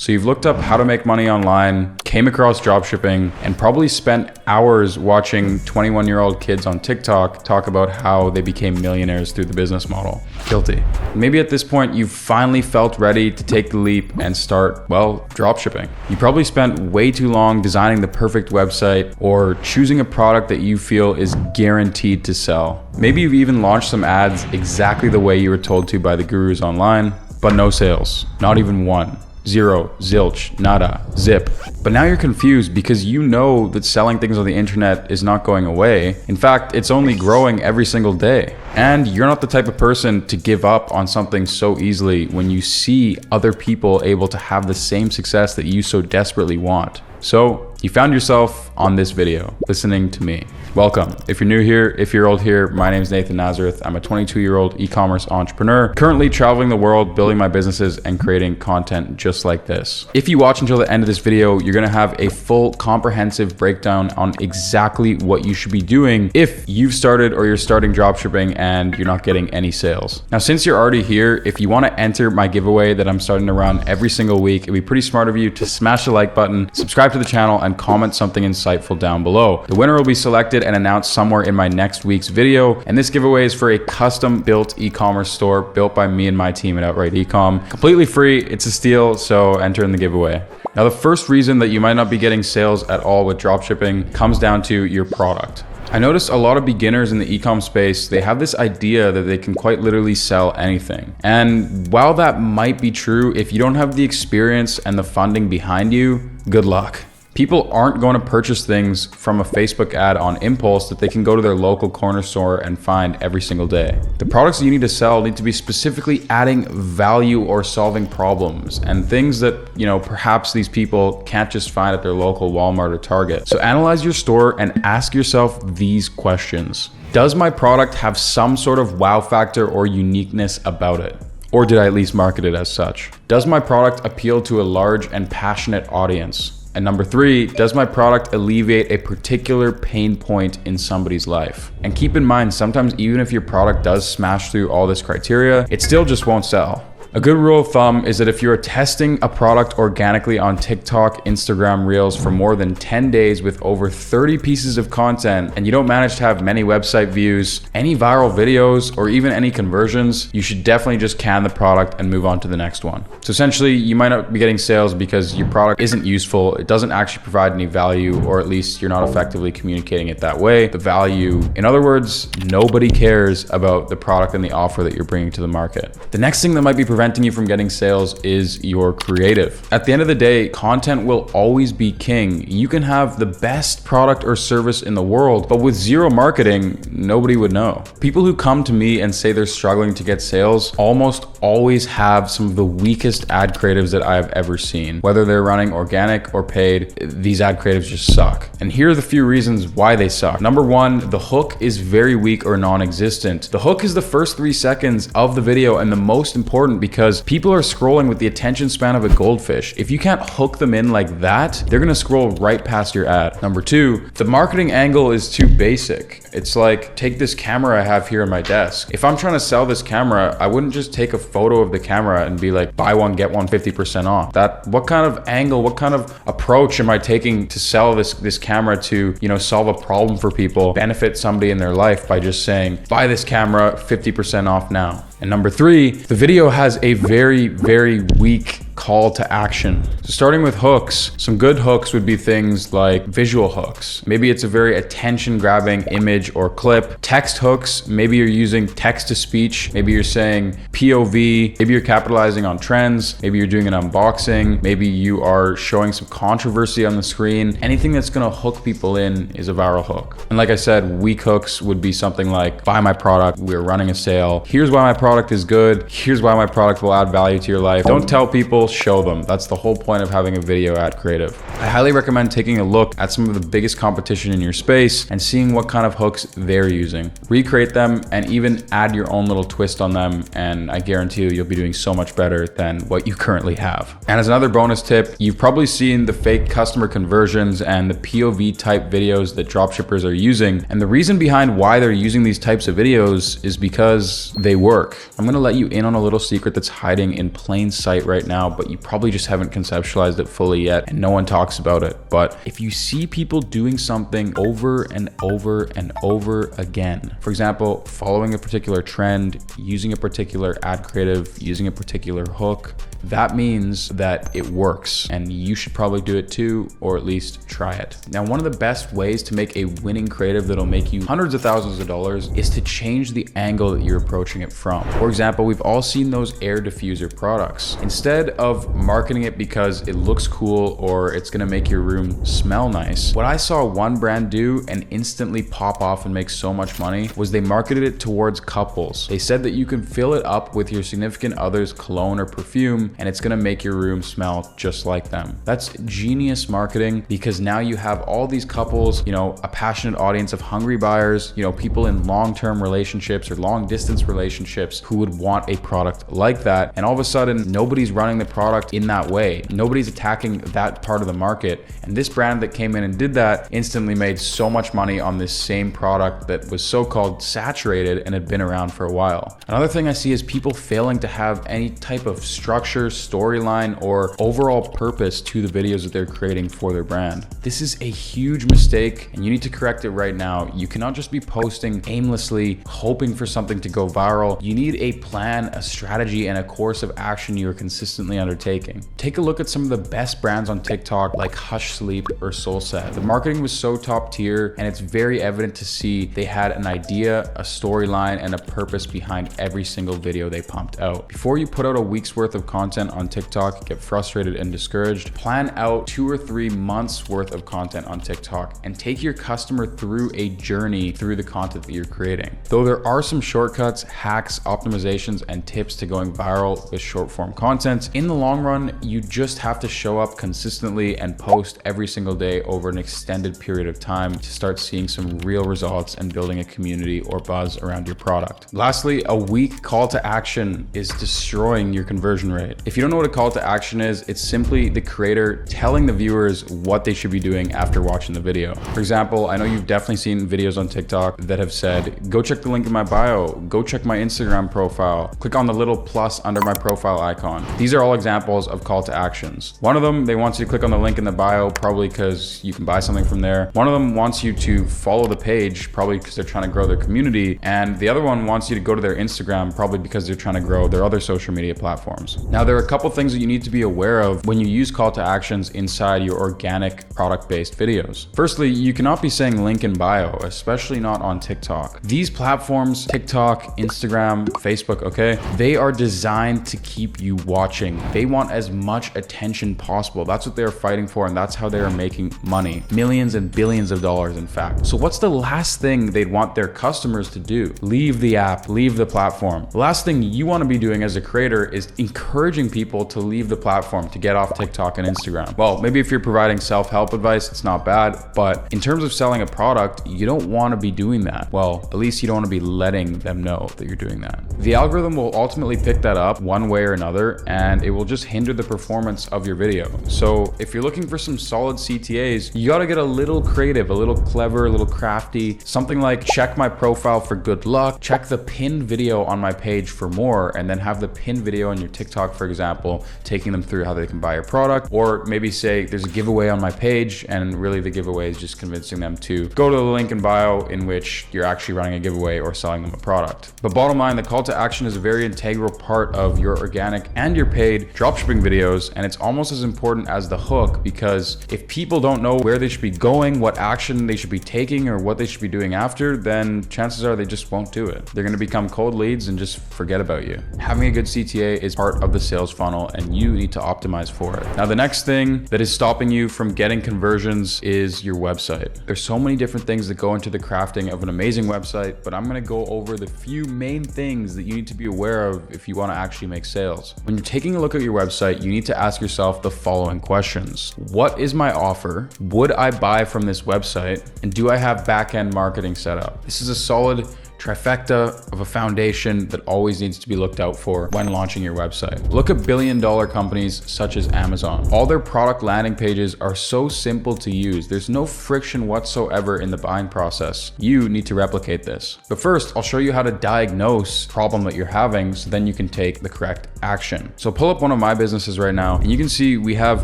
So you've looked up how to make money online, came across dropshipping, and probably spent hours watching 21-year-old kids on TikTok talk about how they became millionaires through the business model. Guilty. Maybe at this point, you've finally felt ready to take the leap and start, well, dropshipping. You probably spent way too long designing the perfect website or choosing a product that you feel is guaranteed to sell. Maybe you've even launched some ads exactly the way you were told to by the gurus online, but no sales, not even one. Zero, zilch, nada, zip. But now you're confused because you know that selling things on the internet is not going away. In fact, it's only growing every single day. And you're not the type of person to give up on something so easily when you see other people able to have the same success that you so desperately want. So you found yourself on this video, listening to me. Welcome. If you're new here, if you're old here, my name is Nathan Nazareth. I'm a 22-year-old e-commerce entrepreneur, currently traveling the world, building my businesses and creating content just like this. If you watch until the end of this video, you're gonna have a full comprehensive breakdown on exactly what you should be doing if you've started or you're starting dropshipping and you're not getting any sales. Now, since you're already here, if you wanna enter my giveaway that I'm starting to run every single week, it'd be pretty smart of you to smash the like button, subscribe to the channel, and comment something insightful down below. The winner will be selected and announced somewhere in my next week's video. And this giveaway is for a custom built e-commerce store built by me and my team at Outright Ecom. Completely free, it's a steal, so enter in the giveaway. Now, the first reason that you might not be getting sales at all with dropshipping comes down to your product. I noticed a lot of beginners in the ecom space, they have this idea that they can quite literally sell anything. And while that might be true, if you don't have the experience and the funding behind you, good luck. People aren't going to purchase things from a Facebook ad on impulse that they can go to their local corner store and find every single day. The products that you need to sell need to be specifically adding value or solving problems and things that, perhaps these people can't just find at their local Walmart or Target. So analyze your store and ask yourself these questions. Does my product have some sort of wow factor or uniqueness about it? Or did I at least market it as such? Does my product appeal to a large and passionate audience? And number 3, does my product alleviate a particular pain point in somebody's life? And keep in mind, sometimes even if your product does smash through all this criteria, it still just won't sell. A good rule of thumb is that if you're testing a product organically on TikTok, Instagram Reels for more than 10 days with over 30 pieces of content, and you don't manage to have many website views, any viral videos, or even any conversions, you should definitely just can the product and move on to the next one. So essentially, you might not be getting sales because your product isn't useful, it doesn't actually provide any value, or at least you're not effectively communicating it that way. The value, in other words, nobody cares about the product and the offer that you're bringing to the market. The next thing that might be preventing you from getting sales is your creative. At the end of the day, content will always be king. You can have the best product or service in the world, but with zero marketing, nobody would know. People who come to me and say they're struggling to get sales almost always have some of the weakest ad creatives that I have ever seen. Whether they're running organic or paid, these ad creatives just suck. And here are the few reasons why they suck. Number 1, the hook is very weak or non-existent. The hook is the first 3 seconds of the video and the most important because people are scrolling with the attention span of a goldfish. If you can't hook them in like that, they're gonna scroll right past your ad. Number 2, the marketing angle is too basic. It's like, take this camera I have here on my desk. If I'm trying to sell this camera, I wouldn't just take a photo of the camera and be like, buy one, get one 50% off. What kind of angle, what kind of approach am I taking to sell this camera to, solve a problem for people, benefit somebody in their life by just saying, buy this camera 50% off now? And number 3, the video has a very, very weak call to action. So starting with hooks, some good hooks would be things like visual hooks. Maybe it's a very attention grabbing image or clip. Text hooks, maybe you're using text to speech. Maybe you're saying POV, maybe you're capitalizing on trends. Maybe you're doing an unboxing. Maybe you are showing some controversy on the screen. Anything that's gonna hook people in is a viral hook. And like I said, weak hooks would be something like, buy my product, we're running a sale. Here's why my product is good. Here's why my product will add value to your life. Don't tell people, show them. That's the whole point of having a video ad creative. I highly recommend taking a look at some of the biggest competition in your space and seeing what kind of hooks they're using. Recreate them and even add your own little twist on them, and I guarantee you'll be doing so much better than what you currently have. And as another bonus tip, you've probably seen the fake customer conversions and the POV type videos that dropshippers are using. And the reason behind why they're using these types of videos is because they work. I'm gonna let you in on a little secret that's hiding in plain sight right now, want, but you probably just haven't conceptualized it fully yet and no one talks about it. But if you see people doing something over and over and over again, for example, following a particular trend, using a particular ad creative, using a particular hook, that means that it works and you should probably do it too, or at least try it. Now, one of the best ways to make a winning creative that'll make you hundreds of thousands of dollars is to change the angle that you're approaching it from. For example, we've all seen those air diffuser products. Instead of marketing it because it looks cool or it's gonna make your room smell nice, what I saw one brand do and instantly pop off and make so much money was they marketed it towards couples. They said that you can fill it up with your significant other's cologne or perfume and it's gonna make your room smell just like them. That's genius marketing, because now you have all these couples, a passionate audience of hungry buyers, people in long-term relationships or long-distance relationships who would want a product like that. And all of a sudden, nobody's running the product in that way. Nobody's attacking that part of the market. And this brand that came in and did that instantly made so much money on this same product that was so-called saturated and had been around for a while. Another thing I see is people failing to have any type of structure, storyline, or overall purpose to the videos that they're creating for their brand. This is a huge mistake and you need to correct it right now. You cannot just be posting aimlessly, hoping for something to go viral. You need a plan, a strategy, and a course of action you are consistently undertaking. Take a look at some of the best brands on TikTok like Hush Sleep or Soulset. The marketing was so top tier and it's very evident to see they had an idea, a storyline, and a purpose behind every single video they pumped out. Before you put out a week's worth of content on TikTok, get frustrated and discouraged, plan out 2 or 3 months worth of content on TikTok and take your customer through a journey through the content that you're creating. Though there are some shortcuts, hacks, optimizations, and tips to going viral with short form content, in the long run, you just have to show up consistently and post every single day over an extended period of time to start seeing some real results and building a community or buzz around your product. Lastly, a weak call to action is destroying your conversion rate. If you don't know what a call to action is, it's simply the creator telling the viewers what they should be doing after watching the video. For example, I know you've definitely seen videos on TikTok that have said, go check the link in my bio, go check my Instagram profile, click on the little plus under my profile icon. These are all examples of call to actions. One of them, they want you to click on the link in the bio, probably because you can buy something from there. One of them wants you to follow the page, probably because they're trying to grow their community. And the other one wants you to go to their Instagram, probably because they're trying to grow their other social media platforms. Now, there are a couple things that you need to be aware of when you use call to actions inside your organic product-based videos. Firstly, you cannot be saying link in bio, especially not on TikTok. These platforms, TikTok, Instagram, Facebook, okay, they are designed to keep you watching. They want as much attention possible. That's what they're fighting for, and that's how they are making money. Millions and billions of dollars, in fact. So what's the last thing they'd want their customers to do? Leave the app, leave the platform. The last thing you want to be doing as a creator is encouraging people to leave the platform, to get off TikTok and Instagram. Well, maybe if you're providing self-help advice, it's not bad, but in terms of selling a product, you don't want to be doing that. Well, at least you don't want to be letting them know that you're doing that. The algorithm will ultimately pick that up one way or another, and it will just hinder the performance of your video. So if you're looking for some solid CTAs, you got to get a little creative, a little clever, a little crafty, something like check my profile for good luck, check the pinned video on my page for more, and then have the pinned video on your TikTok, for example, taking them through how they can buy your product. Or maybe say there's a giveaway on my page, and really the giveaway is just convincing them to go to the link in bio in which you're actually running a giveaway or selling them a product. But bottom line, the call to action is a very integral part of your organic and your paid dropshipping videos, and it's almost as important as the hook, because if people don't know where they should be going, what action they should be taking, or what they should be doing after, then chances are they just won't do it. They're going to become cold leads and just forget about you. Having a good CTA is part of the sales funnel, and you need to optimize for it. Now, the next thing that is stopping you from getting conversions is your website. There's so many different things that go into the crafting of an amazing website, but I'm going to go over the few main things that you need to be aware of if you want to actually make sales. When you're taking a look at your website, you need to ask yourself the following questions. What is my offer? Would I buy from this website? And do I have back-end marketing set up? This is a solid Trifecta of a foundation that always needs to be looked out for when launching your website. Look at billion-dollar companies such as Amazon. All their product landing pages are so simple to use. There's no friction whatsoever in the buying process. You need to replicate this. But first, I'll show you how to diagnose the problem that you're having so then you can take the correct action. So pull up one of my businesses right now and you can see we have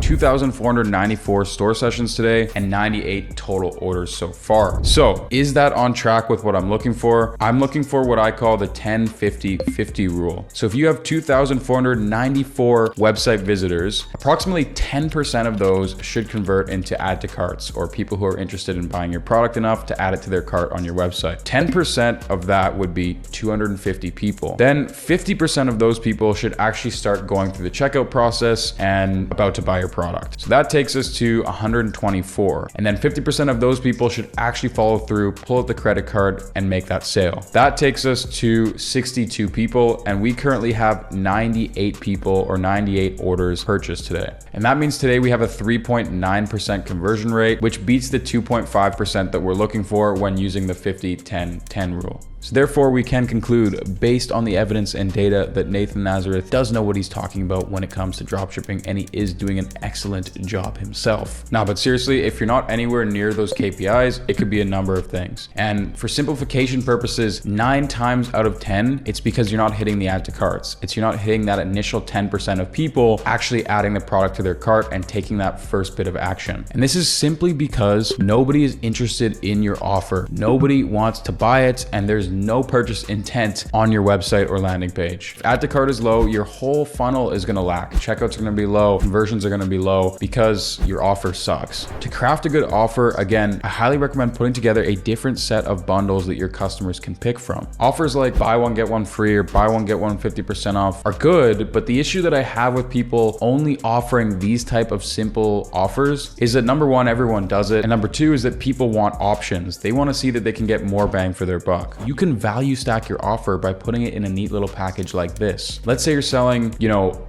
2,494 store sessions today and 98 total orders so far. So is that on track with what I'm looking for? I'm looking for what I call the 10-50-50 rule. So if you have 2,494 website visitors, approximately 10% of those should convert into add to carts, or people who are interested in buying your product enough to add it to their cart on your website. 10% of that would be 250 people. Then 50% of those people should actually start going through the checkout process and about to buy your product. So that takes us to 124. And then 50% of those people should actually follow through, pull out the credit card and make that sale. That takes us to 62 people, and we currently have 98 people or 98 orders purchased today. And that means today we have a 3.9% conversion rate, which beats the 2.5% that we're looking for when using the 50-10-10 rule. So therefore, we can conclude, based on the evidence and data, that Nathan Nazareth does know what he's talking about when it comes to dropshipping, and he is doing an excellent job himself. Now, but seriously, if you're not anywhere near those KPIs, it could be a number of things. And for simplification purposes, 9 times out of 10, it's because you're not hitting the add to carts. You're not hitting that initial 10% of people actually adding the product to their cart and taking that first bit of action. And this is simply because nobody is interested in your offer. Nobody wants to buy it, and there's no purchase intent on your website or landing page. If add to cart is low, your whole funnel is going to lack. Checkouts are going to be low, conversions are going to be low because your offer sucks. To craft a good offer, again, I highly recommend putting together a different set of bundles that your customers can pick from. Offers like buy one, get one free, or buy one, get one 50% off are good, but the issue that I have with people only offering these type of simple offers is that number one, everyone does it. And number two is that people want options. They want to see that they can get more bang for their buck. You can value stack your offer by putting it in a neat little package like this. Let's say you're selling,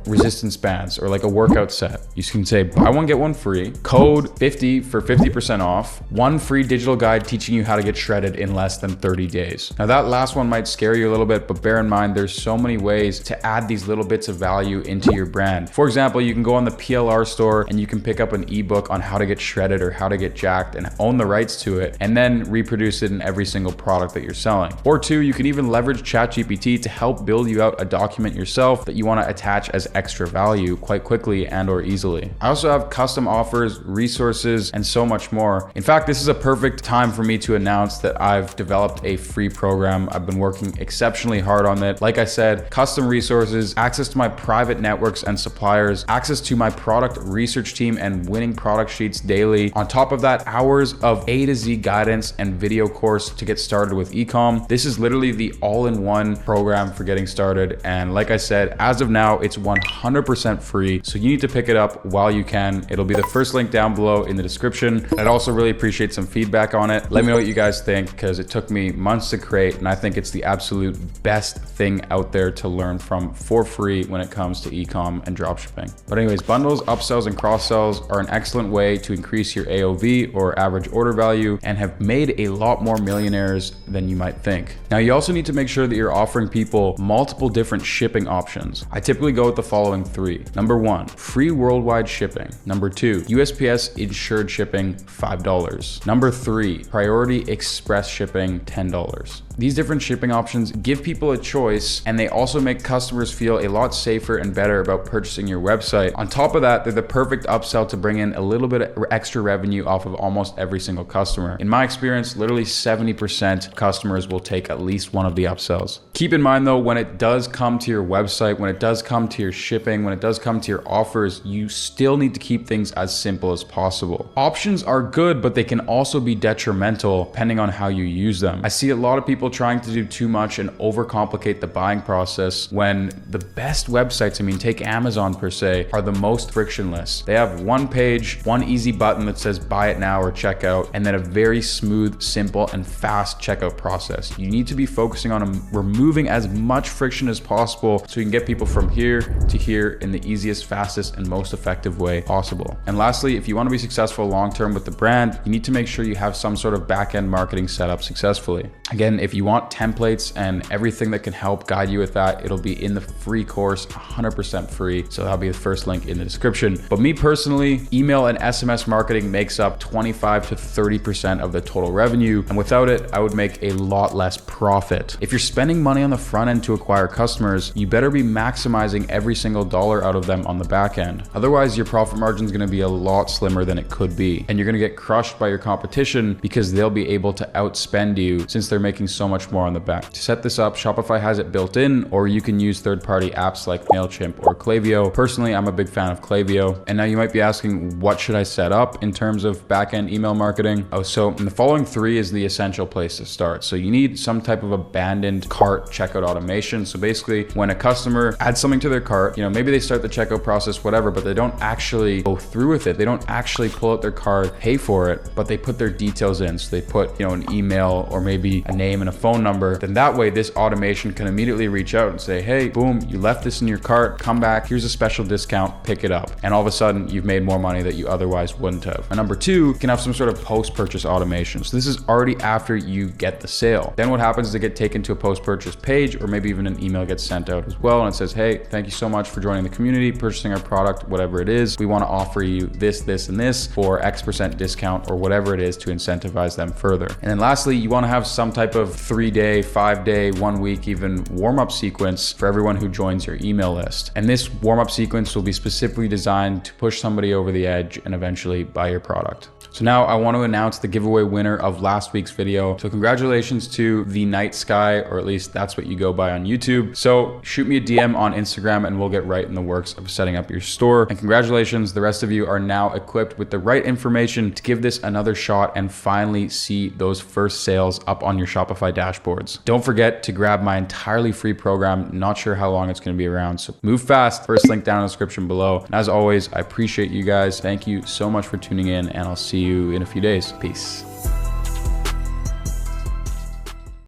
resistance bands or like a workout set. You can say buy one, get one free, code 50 for 50% off, one free digital guide teaching you how to get shredded in less than 30 days. Now that last one might scare you a little bit, but bear in mind, there's so many ways to add these little bits of value into your brand. For example, you can go on the PLR store and you can pick up an ebook on how to get shredded or how to get jacked and own the rights to it, and then reproduce it in every single product that you're selling. Or two, you can even leverage ChatGPT to help build you out a document yourself that you want to attach as extra value quite quickly and or easily. I also have custom offers, resources, and so much more. In fact, this is a perfect time for me to announce that I've developed a free program. I've been working exceptionally hard on it. Like I said, custom resources, access to my private networks and suppliers, access to my product research team and winning product sheets daily. On top of that, hours of A to Z guidance and video course to get started with Ecom. This is literally the all-in-one program for getting started. And like I said, as of now, it's 100% free. So you need to pick it up while you can. It'll be the first link down below in the description. I'd also really appreciate some feedback on it. Let me know what you guys think, because it took me months to create, and I think it's the absolute best thing out there to learn from for free when it comes to ecom and dropshipping. But anyways, bundles, upsells, and cross-sells are an excellent way to increase your AOV or average order value and have made a lot more millionaires than you might think. Now, you also need to make sure that you're offering people multiple different shipping options. I typically go with the following 3. Number 1, free worldwide shipping. Number 2, USPS insured shipping, $5. Number 3, priority express shipping, $10. These different shipping options give people a choice, and they also make customers feel a lot safer and better about purchasing your website. On top of that, they're the perfect upsell to bring in a little bit of extra revenue off of almost every single customer. In my experience, literally 70% of customers will take at least one of the upsells. Keep in mind though, when it does come to your website, when it does come to your shipping, when it does come to your offers, you still need to keep things as simple as possible. Options are good, but they can also be detrimental depending on how you use them. I see a lot of people trying to do too much and overcomplicate the buying process when the best websites, take Amazon per se, are the most frictionless. They have one page, one easy button that says buy it now or check out, and then a very smooth, simple, and fast checkout process. business, you need to be focusing on removing as much friction as possible so you can get people from here to here in the easiest, fastest, and most effective way possible. And lastly, if you want to be successful long-term with the brand, you need to make sure you have some sort of back-end marketing set up successfully. Again, if you want templates and everything that can help guide you with that, it'll be in the free course, 100% free. So that'll be the first link in the description. But me personally, email and SMS marketing makes up 25 to 30% of the total revenue. And without it, I would make a lot less profit. If you're spending money on the front end to acquire customers, you better be maximizing every single dollar out of them on the back end. Otherwise, your profit margin is going to be a lot slimmer than it could be. And you're going to get crushed by your competition because they'll be able to outspend you since they're making so much more on the back. To set this up, Shopify has it built in, or you can use third-party apps like MailChimp or Klaviyo. Personally, I'm a big fan of Klaviyo. And now you might be asking, what should I set up in terms of back-end email marketing? So in the following three is the essential place to start. So you need some type of abandoned cart checkout automation. So basically, when a customer adds something to their cart, maybe they start the checkout process, whatever, but they don't actually go through with it. They don't actually pull out their card, pay for it, but they put their details in. So they put, an email or maybe a name and a phone number. Then that way, this automation can immediately reach out and say, hey, boom, you left this in your cart, come back, here's a special discount, pick it up. And all of a sudden, you've made more money that you otherwise wouldn't have. And number two, you can have some sort of post-purchase automation. So this is already after you get the sale. Then what happens is they get taken to a post-purchase page, or maybe even an email gets sent out as well. And it says, hey, thank you so much for joining the community, purchasing our product, whatever it is. We want to offer you this, this, and this for X% discount or whatever it is to incentivize them further. And then lastly, you want to have some type of 3-day, 5-day, 1 week, even warm-up sequence for everyone who joins your email list. And this warm-up sequence will be specifically designed to push somebody over the edge and eventually buy your product. So now I want to announce the giveaway winner of last week's video. So congratulations to the Night Sky, or at least that's what you go by on YouTube. So shoot me a DM on Instagram and we'll get right in the works of setting up your store. And congratulations, the rest of you are now equipped with the right information to give this another shot and finally see those first sales up on your Shopify dashboards. Don't forget to grab my entirely free program. Not sure how long it's going to be around, so move fast. First link down in the description below. And as always, I appreciate you guys. Thank you so much for tuning in, and I'll see you in a few days. Peace.